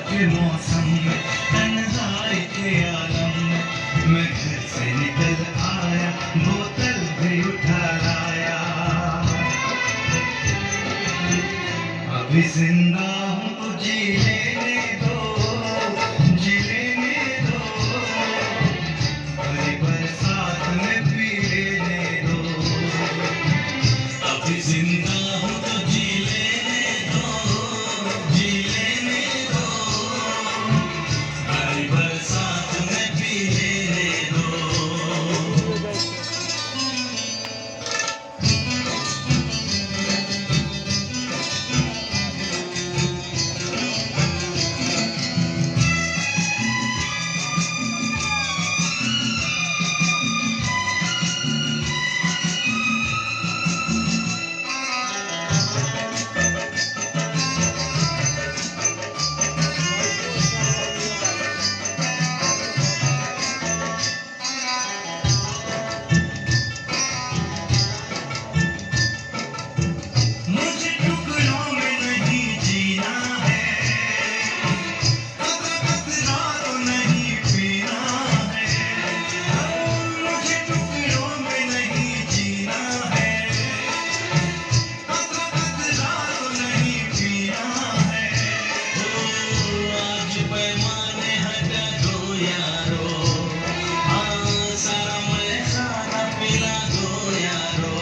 के मौसम में तन्हाई के आलम में मैं घर से निकल आया, बोतल भी उठा लाया। अभी जिंदा हूँ तो जी लेने दो, जी लेने दो, भरी बरसात में पी लेने दो। अभी जिंदा हूँ तो जी लेने दो, जी लेने दो, भरी बरसात में पी लेने दो। मुझे टुकड़ों में नहीं जीना है, खतरा तो नहीं पीना है। मुझे टुकड़ों में नहीं जीना है, खतरा तो नहीं पीना है। आज पैमाने हटा दो यारो, सारा मैं खाना पिला दो यारो।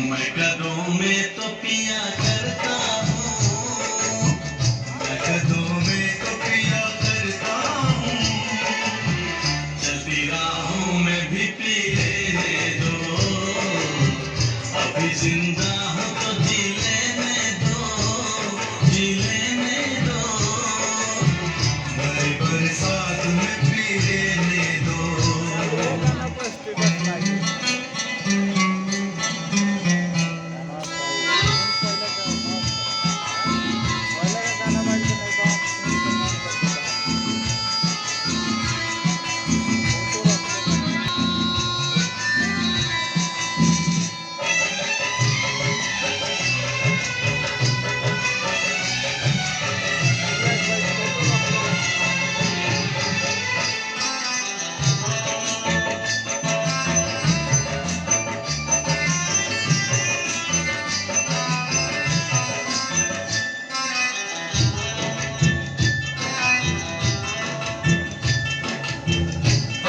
मैं कदों में तो पिया करता हूँ, मैं कदों में तो पिया करता हूँ। चलती राहों में भी पी लेने दो। अभी जिंदा हूँ तो जी लेने दो, जी लेने दो, भरी बरसात में पी लेने दो।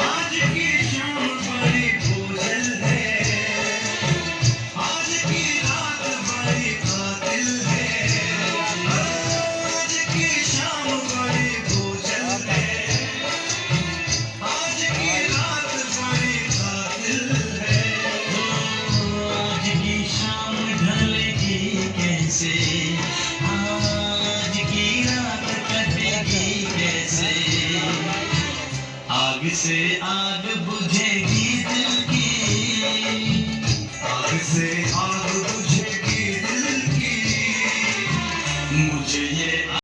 आज की शाम बड़ी बोझल है, आज की रात बड़ी कातिल है। आज की शाम बड़ी बोझल है, आज की रात बड़ी कातिल है। आज की शाम ढलेगी कैसे, आज की रात कटेगी कैसे। आग से आग बुझ